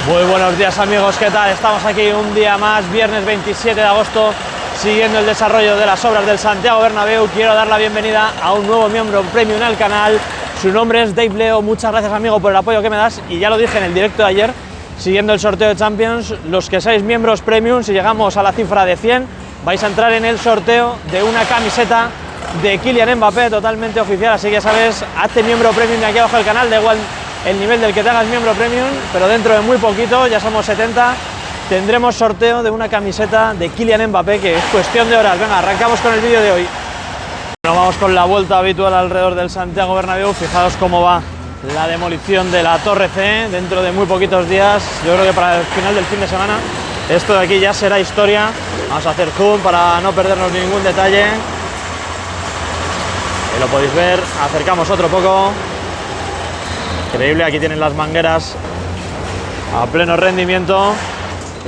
Muy buenos días amigos, ¿qué tal? Estamos aquí un día más, viernes 27 de agosto, siguiendo el desarrollo de las obras del Santiago Bernabéu. Quiero dar la bienvenida a un nuevo miembro premium al canal. Su nombre es Dave Leo. Muchas gracias amigo por el apoyo que me das, y ya lo dije en el directo de ayer, siguiendo el sorteo de Champions, los que seáis miembros premium, si llegamos a la cifra de 100, vais a entrar en el sorteo de una camiseta de Kylian Mbappé totalmente oficial, así que ya sabes, hazte miembro premium de aquí abajo del canal, da igual el nivel del que te hagas miembro premium, pero dentro de muy poquito, ya somos 70, tendremos sorteo de una camiseta de Kylian Mbappé, que es cuestión de horas. Venga, arrancamos con el vídeo de hoy. Bueno, vamos con la vuelta habitual alrededor del Santiago Bernabéu. Fijaos cómo va la demolición de la Torre C dentro de muy poquitos días. Yo creo que para el final del fin de semana esto de aquí ya será historia. Vamos a hacer zoom para no perdernos ningún detalle. Ahí lo podéis ver, acercamos otro poco. Increíble, aquí tienen las mangueras a pleno rendimiento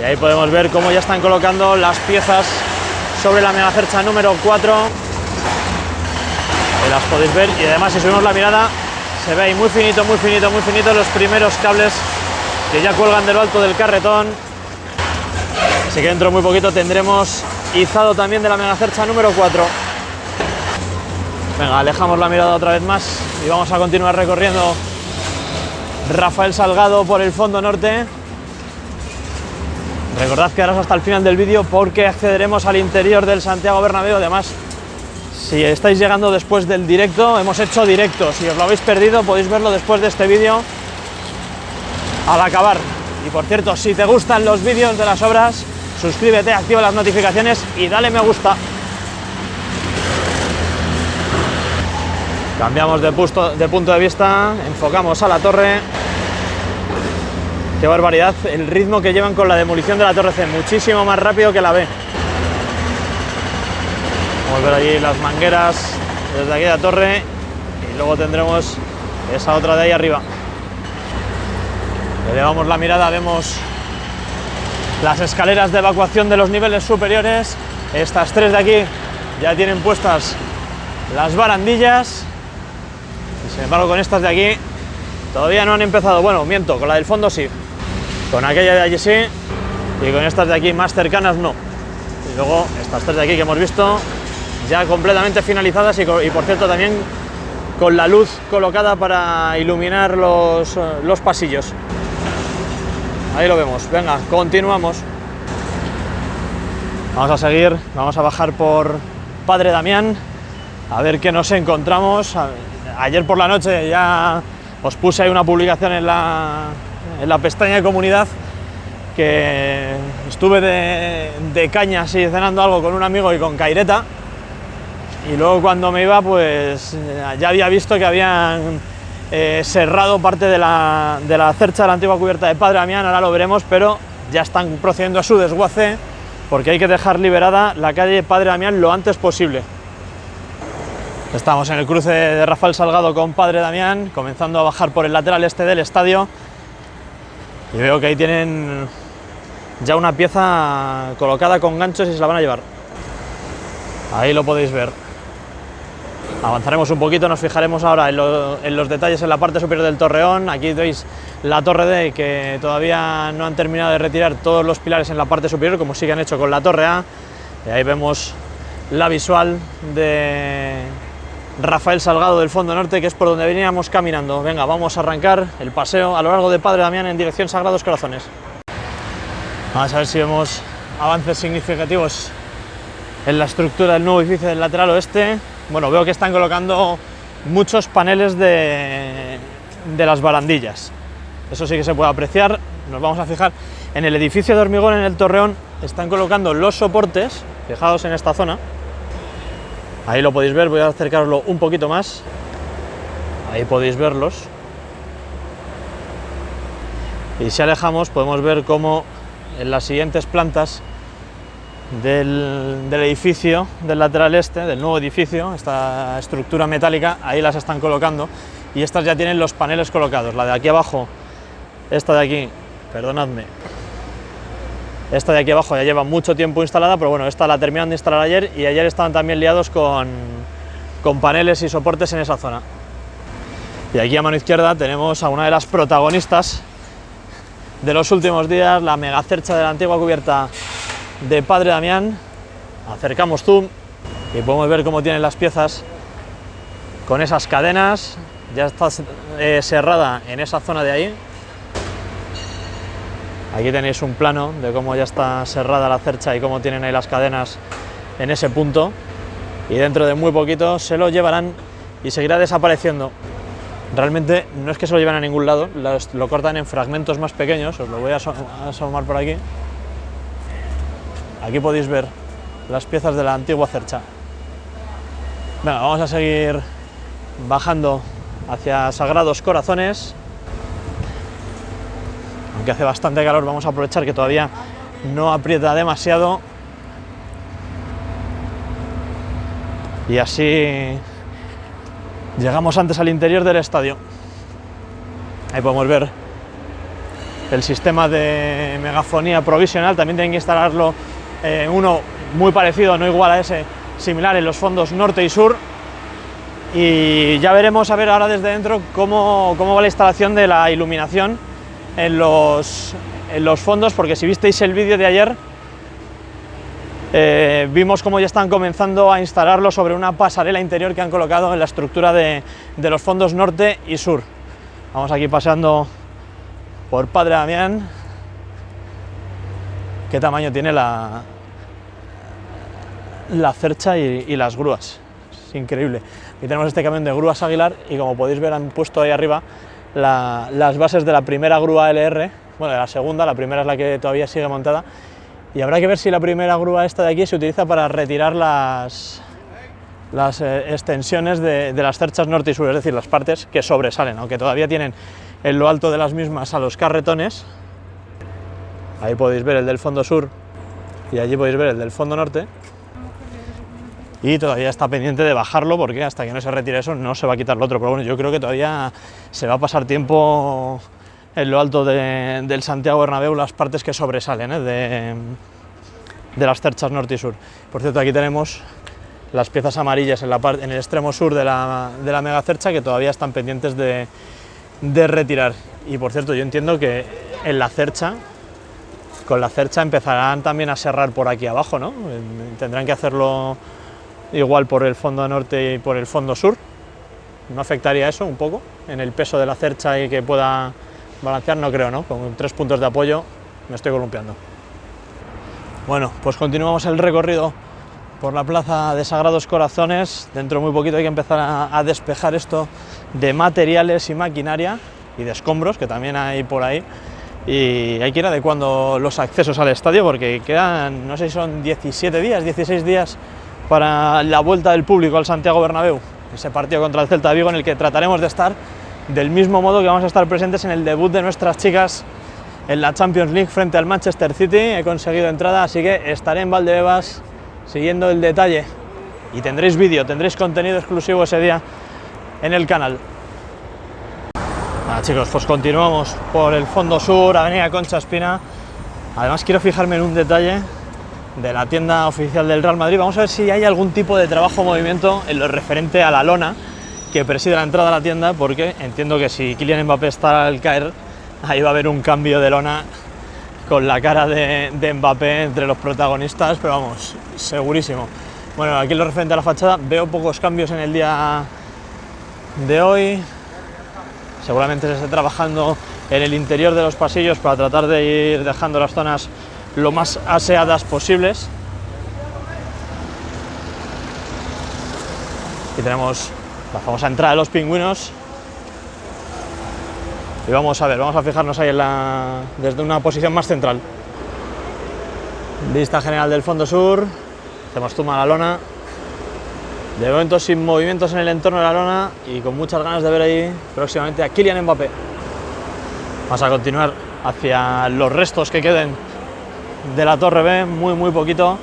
y ahí podemos ver cómo ya están colocando las piezas sobre la megacercha número 4. Ahí las podéis ver, y además si subimos la mirada se ve ahí muy finito los primeros cables que ya cuelgan de lo alto del carretón. Así que dentro de muy poquito tendremos izado también de la megacercha número 4. Venga, alejamos la mirada otra vez más y vamos a continuar recorriendo Rafael Salgado por el fondo norte. Recordad que quedaros hasta el final del vídeo porque accederemos al interior del Santiago Bernabéu. Además, si estáis llegando después del directo, hemos hecho directo. Si os lo habéis perdido, podéis verlo después de este vídeo al acabar. Y por cierto, si te gustan los vídeos de las obras, suscríbete, activa las notificaciones y dale me gusta. Cambiamos de punto de vista, enfocamos a la torre. Qué barbaridad el ritmo que llevan con la demolición de la Torre C, muchísimo más rápido que la B. Vamos a ver allí las mangueras desde aquella torre y luego tendremos esa otra de ahí arriba. Le llevamos la mirada, vemos las escaleras de evacuación de los niveles superiores. Estas tres de aquí ya tienen puestas las barandillas. Sin embargo, con estas de aquí todavía no han empezado. Bueno, miento, con la del fondo sí, con aquella de allí sí, y con estas de aquí más cercanas no. Y luego estas tres de aquí que hemos visto ya completamente finalizadas y por cierto también con la luz colocada para iluminar los pasillos. Ahí lo vemos. Venga, continuamos. Vamos a seguir, vamos a bajar por Padre Damián a ver qué nos encontramos. Ayer por la noche ya os puse ahí una publicación en la pestaña de comunidad, que estuve de caña así cenando algo con un amigo y con Caireta, y luego cuando me iba pues ya había visto que habían cerrado parte de la cercha de la antigua cubierta de Padre Damián. Ahora lo veremos, pero ya están procediendo a su desguace porque hay que dejar liberada la calle Padre Damián lo antes posible. Estamos en el cruce de Rafael Salgado con Padre Damián, comenzando a bajar por el lateral este del estadio, y veo que ahí tienen ya una pieza colocada con ganchos y se la van a llevar. Ahí lo podéis ver. Avanzaremos un poquito, nos fijaremos ahora en los detalles en la parte superior del torreón. Aquí veis la Torre D, que todavía no han terminado de retirar todos los pilares en la parte superior, como sí que han hecho con la Torre A. Y ahí vemos la visual de Rafael Salgado del fondo norte, que es por donde veníamos caminando. Venga, vamos a arrancar el paseo a lo largo de Padre Damián en dirección Sagrados Corazones. Vamos a ver si vemos avances significativos en la estructura del nuevo edificio del lateral oeste. Bueno, veo que están colocando muchos paneles de las barandillas. Eso sí que se puede apreciar. Nos vamos a fijar en el edificio de hormigón, en el torreón. Están colocando los soportes, fijaos en esta zona. Ahí lo podéis ver, voy a acercarlo un poquito más. Ahí podéis verlos. Y si alejamos podemos ver cómo en las siguientes plantas del edificio del lateral este, del nuevo edificio, esta estructura metálica, ahí las están colocando, y estas ya tienen los paneles colocados. La de aquí abajo, esta de aquí, perdonadme, esta de aquí abajo ya lleva mucho tiempo instalada, pero bueno, esta la terminaron de instalar ayer, y ayer estaban también liados con paneles y soportes en esa zona. Y aquí a mano izquierda tenemos a una de las protagonistas de los últimos días, la megacercha de la antigua cubierta de Padre Damián. Acercamos zoom y podemos ver cómo tienen las piezas con esas cadenas. Ya está cerrada en esa zona de ahí. Aquí tenéis un plano de cómo ya está cerrada la cercha y cómo tienen ahí las cadenas en ese punto. Y dentro de muy poquito se lo llevarán y seguirá desapareciendo. Realmente no es que se lo lleven a ningún lado, lo cortan en fragmentos más pequeños. Os lo voy a asomar por aquí. Aquí podéis ver las piezas de la antigua cercha. Venga, vamos a seguir bajando hacia Sagrados Corazones. Aunque hace bastante calor, vamos a aprovechar que todavía no aprieta demasiado. Y así llegamos antes al interior del estadio. Ahí podemos ver el sistema de megafonía provisional. También tienen que instalarlo uno muy parecido, no igual a ese, similar en los fondos norte y sur. Y ya veremos a ver ahora desde dentro cómo va la instalación de la iluminación en los fondos, porque si visteis el vídeo de ayer, vimos cómo ya están comenzando a instalarlo sobre una pasarela interior que han colocado en la estructura de los fondos norte y sur. Vamos aquí paseando por Padre Damián. Qué tamaño tiene la cercha y las grúas, es increíble. Aquí tenemos este camión de grúas Aguilar y, como podéis ver, han puesto ahí arriba las bases de la primera grúa LR, bueno, de la segunda. La primera es la que todavía sigue montada, y habrá que ver si la primera grúa esta de aquí se utiliza para retirar las extensiones de las cerchas norte y sur, es decir, las partes que sobresalen, aunque todavía tienen en lo alto de las mismas a los carretones. Ahí podéis ver el del fondo sur y allí podéis ver el del fondo norte. Y todavía está pendiente de bajarlo, porque hasta que no se retire eso no se va a quitar lo otro. Pero bueno, yo creo que todavía se va a pasar tiempo en lo alto del Santiago Bernabéu, las partes que sobresalen de las cerchas norte y sur. Por cierto, aquí tenemos las piezas amarillas en el extremo sur de la megacercha, que todavía están pendientes de retirar. Y por cierto, yo entiendo que en la cercha, con la cercha empezarán también a serrar por aquí abajo, ¿no? Tendrán que hacerlo igual por el fondo norte y por el fondo sur. ¿No afectaría eso un poco en el peso de la cercha y que pueda balancear? No creo, ¿no? Con 3 puntos de apoyo me estoy columpiando. Bueno, pues continuamos el recorrido por la plaza de Sagrados Corazones. Dentro de muy poquito hay que empezar a despejar esto de materiales y maquinaria y de escombros, que también hay por ahí. Y hay que ir adecuando los accesos al estadio, porque quedan, no sé si son 17 días, 16 días para la vuelta del público al Santiago Bernabéu, ese partido contra el Celta de Vigo, en el que trataremos de estar del mismo modo que vamos a estar presentes en el debut de nuestras chicas en la Champions League frente al Manchester City. He conseguido entrada, así que estaré en Valdebebas siguiendo el detalle, y tendréis vídeo, tendréis contenido exclusivo ese día en el canal. Nada, chicos, pues continuamos por el fondo sur, avenida Concha Espina. Además, quiero fijarme en un detalle de la tienda oficial del Real Madrid. Vamos a ver si hay algún tipo de trabajo o movimiento en lo referente a la lona que preside la entrada a la tienda, porque entiendo que si Kylian Mbappé está al caer, ahí va a haber un cambio de lona con la cara de Mbappé entre los protagonistas, pero vamos, segurísimo. Bueno, aquí en lo referente a la fachada veo pocos cambios en el día de hoy. Seguramente se esté trabajando en el interior de los pasillos para tratar de ir dejando las zonas lo más aseadas posibles. Aquí tenemos la famosa entrada de los pingüinos. Y vamos a ver, vamos a fijarnos ahí desde una posición más central. Vista general del fondo sur. Hacemos zoom a la lona. De momento sin movimientos en el entorno de la lona y con muchas ganas de ver ahí próximamente a Kylian Mbappé. Vamos a continuar hacia los restos que queden de la Torre B, muy poquito.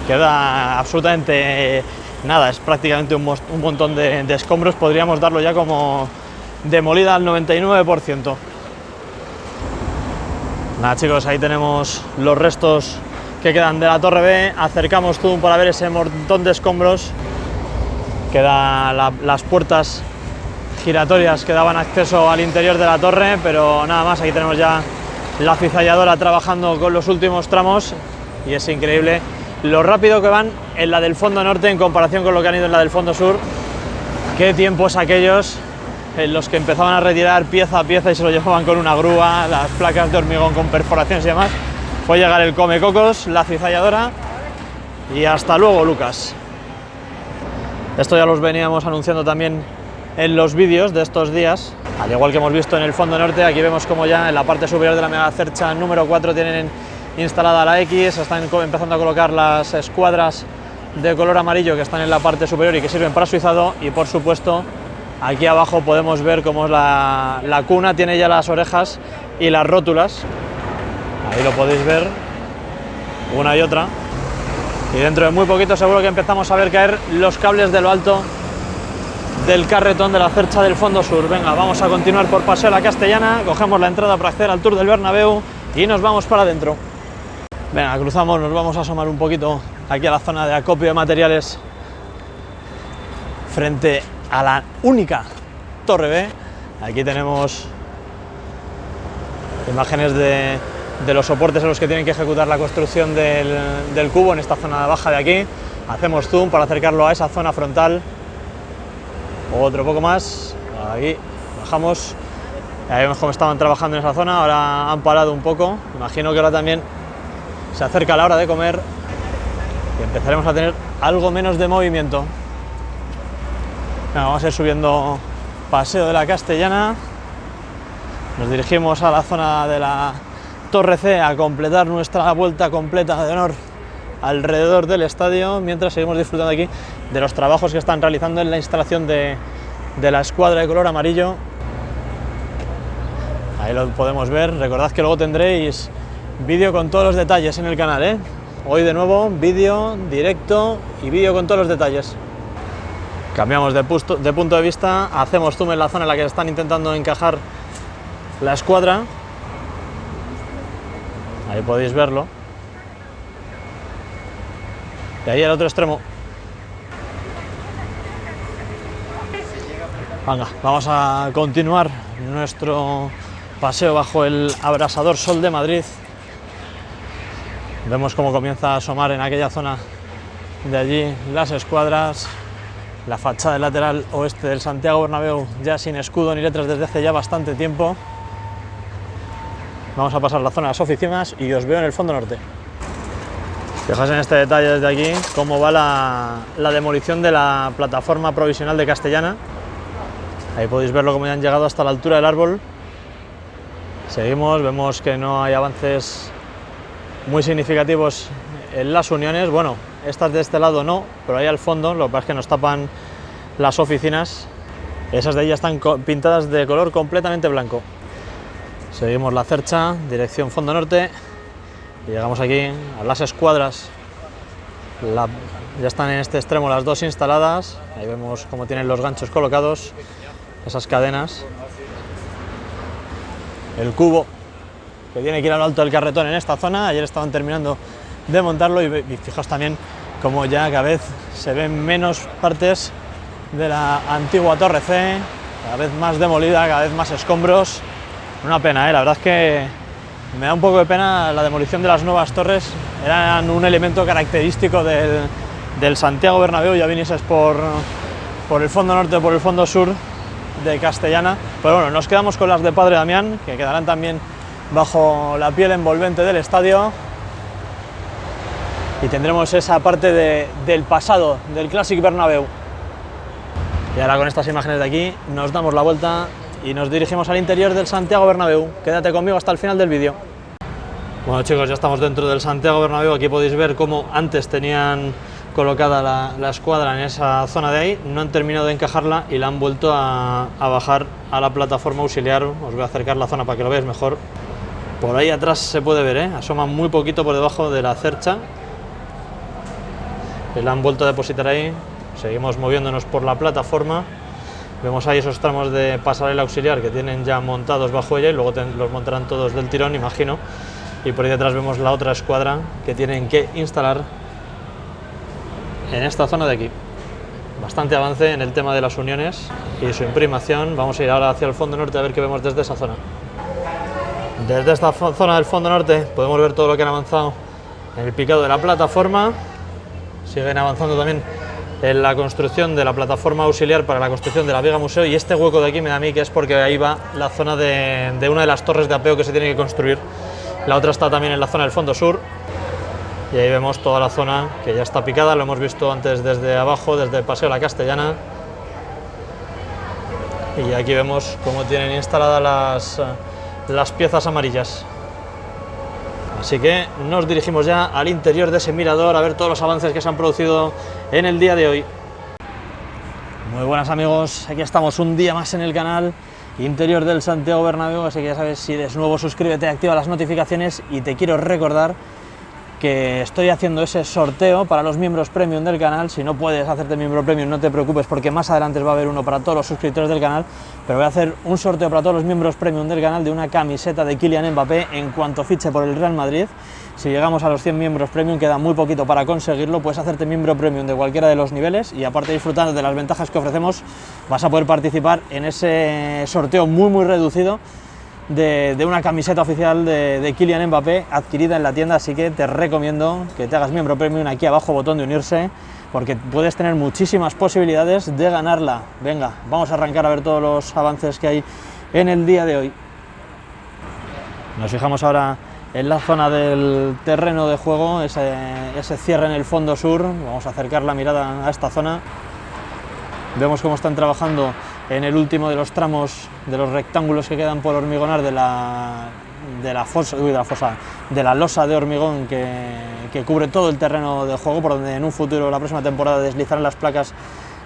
Queda absolutamente nada, es prácticamente un montón de escombros. Podríamos darlo ya como demolida al 99%. Nada, chicos, ahí tenemos los restos que quedan de la Torre B. Acercamos zoom para ver ese montón de escombros. Quedan las puertas giratorias que daban acceso al interior de la torre, pero nada más. Aquí tenemos ya la cizalladora trabajando con los últimos tramos y es increíble lo rápido que van en la del fondo norte en comparación con lo que han ido en la del fondo sur. Qué tiempos aquellos en los que empezaban a retirar pieza a pieza y se lo llevaban con una grúa, las placas de hormigón con perforaciones y demás. Fue llegar el Comecocos, la cizalladora y hasta luego, Lucas. Esto ya los veníamos anunciando también en los vídeos de estos días. Al igual que hemos visto en el fondo norte, aquí vemos como ya en la parte superior de la megacercha número 4 tienen instalada la X, están empezando a colocar las escuadras de color amarillo que están en la parte superior y que sirven para suizado, y por supuesto aquí abajo podemos ver cómo la cuna tiene ya las orejas y las rótulas, ahí lo podéis ver, una y otra, y dentro de muy poquito seguro que empezamos a ver caer los cables de lo alto del carretón de la cercha del fondo sur. Venga, vamos a continuar por Paseo de la Castellana, cogemos la entrada para acceder al Tour del Bernabéu y nos vamos para adentro. Venga, cruzamos, nos vamos a asomar un poquito aquí a la zona de acopio de materiales frente a la única Torre B. Aquí tenemos imágenes de los soportes en los que tienen que ejecutar la construcción del cubo en esta zona baja de aquí. Hacemos zoom para acercarlo a esa zona frontal. Otro poco más, aquí bajamos. Ahí vemos cómo estaban trabajando en esa zona, ahora han parado un poco. Imagino que ahora también se acerca la hora de comer y empezaremos a tener algo menos de movimiento. Bueno, vamos a ir subiendo Paseo de la Castellana. Nos dirigimos a la zona de la Torre C a completar nuestra vuelta completa de honor alrededor del estadio, mientras seguimos disfrutando aquí de los trabajos que están realizando en la instalación de la escuadra de color amarillo. Ahí lo podemos ver. Recordad que luego tendréis vídeo con todos los detalles en el canal, ¿eh? Hoy de nuevo vídeo, directo y vídeo con todos los detalles. Cambiamos de punto de vista, hacemos zoom en la zona en la que están intentando encajar la escuadra. Ahí podéis verlo. Y ahí al otro extremo. Venga, vamos a continuar nuestro paseo bajo el abrasador sol de Madrid. Vemos cómo comienza a asomar en aquella zona de allí las escuadras, la fachada lateral oeste del Santiago Bernabéu ya sin escudo ni letras desde hace ya bastante tiempo. Vamos a pasar la zona de las oficinas y os veo en el fondo norte. Fijaos en este detalle desde aquí, cómo va la demolición de la plataforma provisional de Castellana. Ahí podéis verlo como ya han llegado hasta la altura del árbol. Seguimos, vemos que no hay avances muy significativos en las uniones. Bueno, estas de este lado no, pero ahí al fondo, lo que pasa es que nos tapan las oficinas. Esas de ahí ya están pintadas de color completamente blanco. Seguimos la cercha, dirección fondo norte, y llegamos aquí a las escuadras. Ya están en este extremo las dos instaladas. Ahí vemos cómo tienen los ganchos colocados, esas cadenas. El cubo que tiene que ir a lo alto del carretón en esta zona. Ayer estaban terminando de montarlo y fijaos también como ya cada vez se ven menos partes de la antigua Torre C, cada vez más demolida, cada vez más escombros. Una pena, la verdad es que me da un poco de pena la demolición de las nuevas torres. Eran un elemento característico del Santiago Bernabéu, ya vinieses por el fondo norte o por el fondo sur de Castellana. Pero bueno, nos quedamos con las de Padre Damián, que quedarán también bajo la piel envolvente del estadio. Y tendremos esa parte del pasado, del Clásic Bernabéu. Y ahora con estas imágenes de aquí nos damos la vuelta y nos dirigimos al interior del Santiago Bernabéu. Quédate conmigo hasta el final del vídeo. Bueno chicos, ya estamos dentro del Santiago Bernabéu. Aquí podéis ver cómo antes tenían colocada la escuadra en esa zona de ahí. No han terminado de encajarla y la han vuelto a bajar a la plataforma auxiliar. Os voy a acercar la zona para que lo veáis mejor. Por ahí atrás se puede ver, asoma muy poquito por debajo de la cercha. Y la han vuelto a depositar ahí. Seguimos moviéndonos por la plataforma. Vemos ahí esos tramos de pasarela auxiliar que tienen ya montados bajo ella y luego los montarán todos del tirón, imagino. Y por ahí detrás vemos la otra escuadra que tienen que instalar en esta zona de aquí. bastante avance en el tema de las uniones y su imprimación. Vamos a ir ahora hacia el fondo norte a ver qué vemos desde esa zona. Desde esta zona del fondo norte podemos ver todo lo que han avanzado en el picado de la plataforma. Siguen avanzando también en la construcción de la plataforma auxiliar para la construcción de la viga museo, y este hueco de aquí me da a mí que es porque ahí va la zona de una de las torres de apeo que se tiene que construir. La otra está también en la zona del fondo sur, y ahí vemos toda la zona que ya está picada. Lo hemos visto antes desde abajo, desde el Paseo de la Castellana, y aquí vemos cómo tienen instaladas las piezas amarillas. Así que nos dirigimos ya al interior de ese mirador a ver todos los avances que se han producido en el día de hoy. Muy buenas amigos, aquí estamos un día más en el canal interior del Santiago Bernabéu, así que ya sabes, si eres nuevo suscríbete, activa las notificaciones, y te quiero recordar que estoy haciendo ese sorteo para los miembros premium del canal. Si no puedes hacerte miembro premium, no te preocupes, porque más adelante va a haber uno para todos los suscriptores del canal, pero voy a hacer un sorteo para todos los miembros premium del canal de una camiseta de Kylian Mbappé en cuanto fiche por el Real Madrid. Si llegamos a los 100 miembros premium, queda muy poquito para conseguirlo. Puedes hacerte miembro premium de cualquiera de los niveles, y aparte de disfrutar de las ventajas que ofrecemos, vas a poder participar en ese sorteo muy reducido de una camiseta oficial de Kylian Mbappé adquirida en la tienda. Así que te recomiendo que te hagas miembro premium, aquí abajo botón de unirse, porque puedes tener muchísimas posibilidades de ganarla. Venga, vamos a arrancar a ver todos los avances que hay en el día de hoy. Nos fijamos ahora en la zona del terreno de juego, ese cierre en el fondo sur. Vamos a acercar la mirada a esta zona. Vemos cómo están trabajando en el último de los tramos de los rectángulos que quedan por hormigonar de la losa de hormigón que cubre todo el terreno de juego, por donde en un futuro, la próxima temporada, deslizarán las placas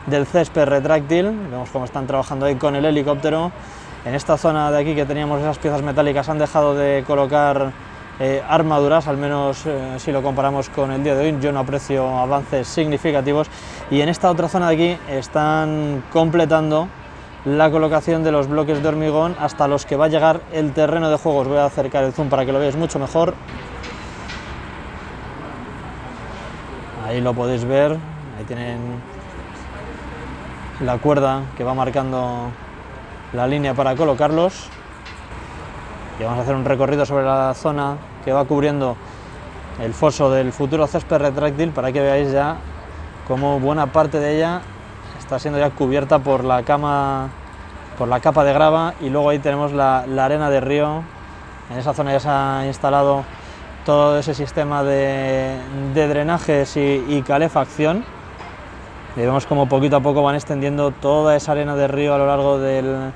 del césped retráctil. Vemos cómo están trabajando ahí con el helicóptero. En esta zona de aquí, que teníamos esas piezas metálicas, han dejado de colocar armaduras, al menos si lo comparamos con el día de hoy. Yo no aprecio avances significativos, y en esta otra zona de aquí están completando la colocación de los bloques de hormigón hasta los que va a llegar el terreno de juego. Os voy a acercar el zoom para que lo veáis mucho mejor. Ahí lo podéis ver, ahí tienen la cuerda que va marcando la línea para colocarlos, y vamos a hacer un recorrido sobre la zona que va cubriendo el foso del futuro césped retráctil, para que veáis ya cómo buena parte de ella está siendo ya cubierta por la capa de grava, y luego ahí tenemos la arena de río. En esa zona ya se ha instalado todo ese sistema de drenajes y calefacción, y vemos como poquito a poco van extendiendo toda esa arena de río a lo largo del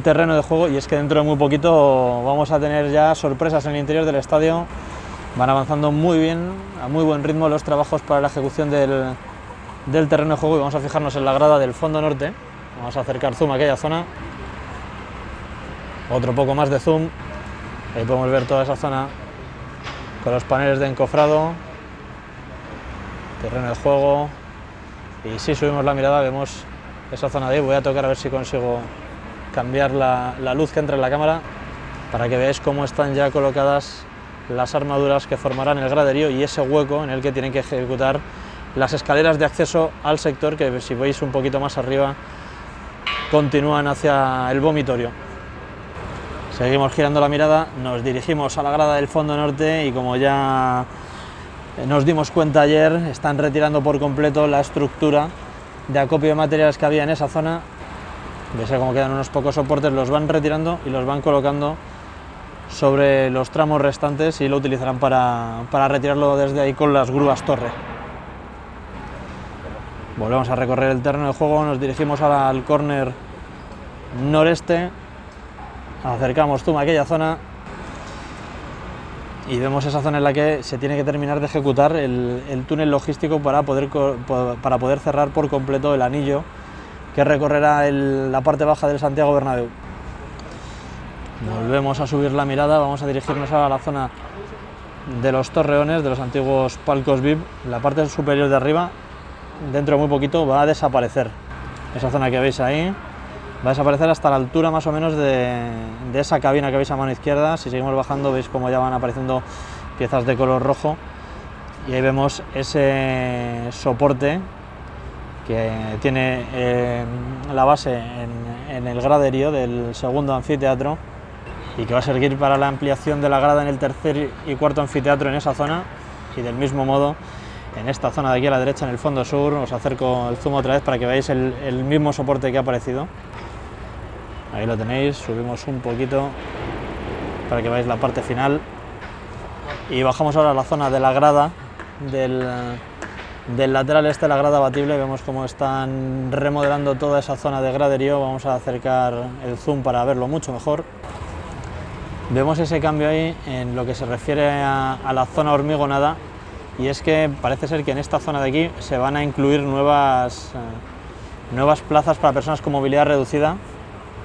terreno de juego. Y es que dentro de muy poquito vamos a tener ya sorpresas en el interior del estadio. Van avanzando muy bien, a muy buen ritmo, los trabajos para la ejecución del terreno de juego, y vamos a fijarnos en la grada del fondo norte. Vamos a acercar zoom a aquella zona, otro poco más de zoom. Ahí podemos ver toda esa zona con los paneles de encofrado, terreno de juego, y si subimos la mirada vemos esa zona de ahí. Voy a tocar a ver si consigo cambiar la luz que entra en la cámara, para que veáis cómo están ya colocadas las armaduras que formarán el graderío y ese hueco en el que tienen que ejecutar las escaleras de acceso al sector, que si veis un poquito más arriba continúan hacia el vomitorio. Seguimos girando la mirada, nos dirigimos a la grada del fondo norte, y como ya nos dimos cuenta ayer, están retirando por completo la estructura de acopio de materiales que había en esa zona. Veis cómo quedan unos pocos soportes, los van retirando y los van colocando sobre los tramos restantes, y lo utilizarán para retirarlo desde ahí con las grúas torre. Volvemos a recorrer el terreno de juego, nos dirigimos ahora al córner noreste, acercamos zoom a aquella zona, y vemos esa zona en la que se tiene que terminar de ejecutar el túnel logístico para poder cerrar por completo el anillo que recorrerá la parte baja del Santiago Bernabéu. Volvemos a subir la mirada, vamos a dirigirnos ahora a la zona de los torreones, de los antiguos palcos VIP. La parte superior de arriba, dentro de muy poquito, va a desaparecer. Esa zona que veis ahí va a desaparecer hasta la altura más o menos de esa cabina que veis a mano izquierda. Si seguimos bajando veis cómo ya van apareciendo piezas de color rojo, y ahí vemos ese soporte que tiene la base en el graderío del segundo anfiteatro y que va a servir para la ampliación de la grada en el tercer y cuarto anfiteatro en esa zona. Y del mismo modo, en esta zona de aquí a la derecha, en el fondo sur, os acerco el zoom otra vez para que veáis el mismo soporte que ha aparecido. Ahí lo tenéis, subimos un poquito para que veáis la parte final. Y bajamos ahora a la zona de la grada, del lateral este de la grada abatible. Vemos cómo están remodelando toda esa zona de graderío. Vamos a acercar el zoom para verlo mucho mejor. Vemos ese cambio ahí en lo que se refiere a la zona hormigonada, y es que parece ser que en esta zona de aquí se van a incluir nuevas plazas para personas con movilidad reducida.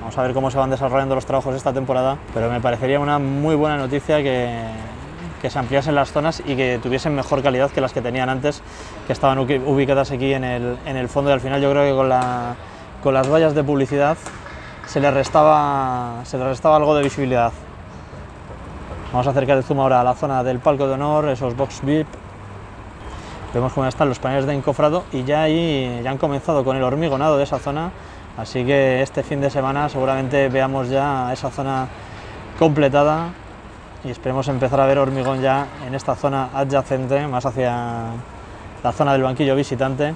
Vamos a ver cómo se van desarrollando los trabajos esta temporada, pero me parecería una muy buena noticia que se ampliasen las zonas y que tuviesen mejor calidad que las que tenían antes, que estaban ubicadas aquí en el fondo, y al final yo creo que con las vallas de publicidad se le restaba algo de visibilidad. Vamos a acercar el zoom ahora a la zona del palco de honor, esos box VIP. Vemos cómo están los paneles de encofrado y ya han comenzado con el hormigonado de esa zona, así que este fin de semana seguramente veamos ya esa zona completada y esperemos empezar a ver hormigón ya en esta zona adyacente, más hacia la zona del banquillo visitante.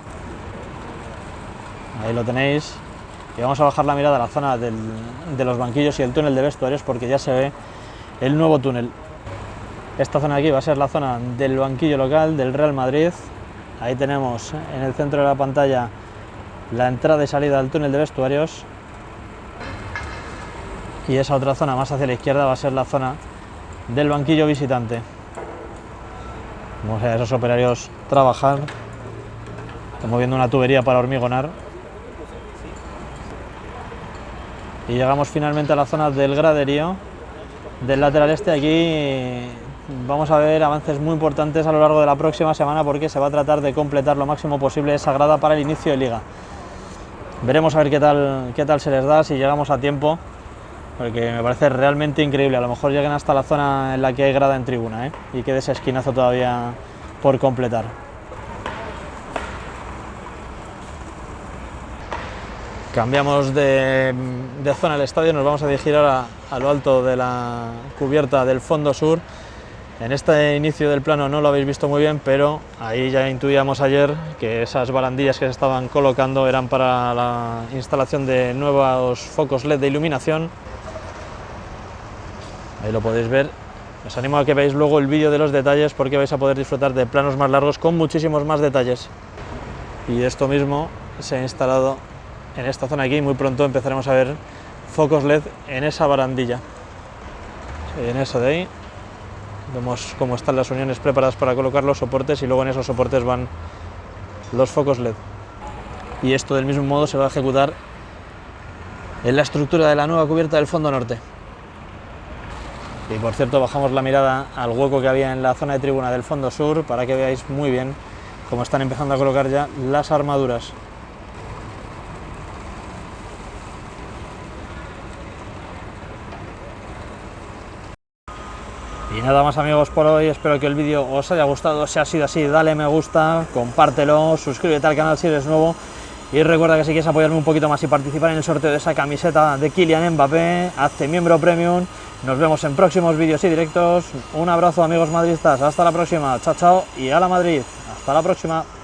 Ahí lo tenéis. Y vamos a bajar la mirada a la zona de los banquillos y el túnel de vestuarios, porque ya se ve el nuevo túnel. Esta zona de aquí va a ser la zona del banquillo local del Real Madrid. Ahí tenemos en el centro de la pantalla la entrada y salida del túnel de vestuarios, y esa otra zona más hacia la izquierda va a ser la zona del banquillo visitante. Vamos a ver a esos operarios trabajar. Estamos viendo una tubería para hormigonar. Y llegamos finalmente a la zona del graderío del lateral este. Aquí vamos a ver avances muy importantes a lo largo de la próxima semana, porque se va a tratar de completar lo máximo posible esa grada para el inicio de liga. Veremos a ver qué tal se les da, si llegamos a tiempo, porque me parece realmente increíble. A lo mejor lleguen hasta la zona en la que hay grada en tribuna, y quede ese esquinazo todavía por completar. Cambiamos de zona del estadio, nos vamos a dirigir ahora a lo alto de la cubierta del fondo sur. En este inicio del plano no lo habéis visto muy bien, pero ahí ya intuíamos ayer que esas barandillas que se estaban colocando eran para la instalación de nuevos focos LED de iluminación. Ahí lo podéis ver. Os animo a que veáis luego el vídeo de los detalles, porque vais a poder disfrutar de planos más largos con muchísimos más detalles. Y esto mismo se ha instalado en esta zona aquí. Muy pronto empezaremos a ver focos LED en esa barandilla. En eso de ahí vemos cómo están las uniones preparadas para colocar los soportes, y luego en esos soportes van los focos LED. Y esto del mismo modo se va a ejecutar en la estructura de la nueva cubierta del fondo norte. Y por cierto, bajamos la mirada al hueco que había en la zona de tribuna del fondo sur para que veáis muy bien cómo están empezando a colocar ya las armaduras. Y nada más, amigos, por hoy. Espero que el vídeo os haya gustado. Si ha sido así, dale me gusta, compártelo, suscríbete al canal si eres nuevo, y recuerda que si quieres apoyarme un poquito más y participar en el sorteo de esa camiseta de Kylian Mbappé, hazte miembro premium. Nos vemos en próximos vídeos y directos. Un abrazo, amigos madridistas, hasta la próxima. Chao, chao, y a la Madrid. Hasta la próxima.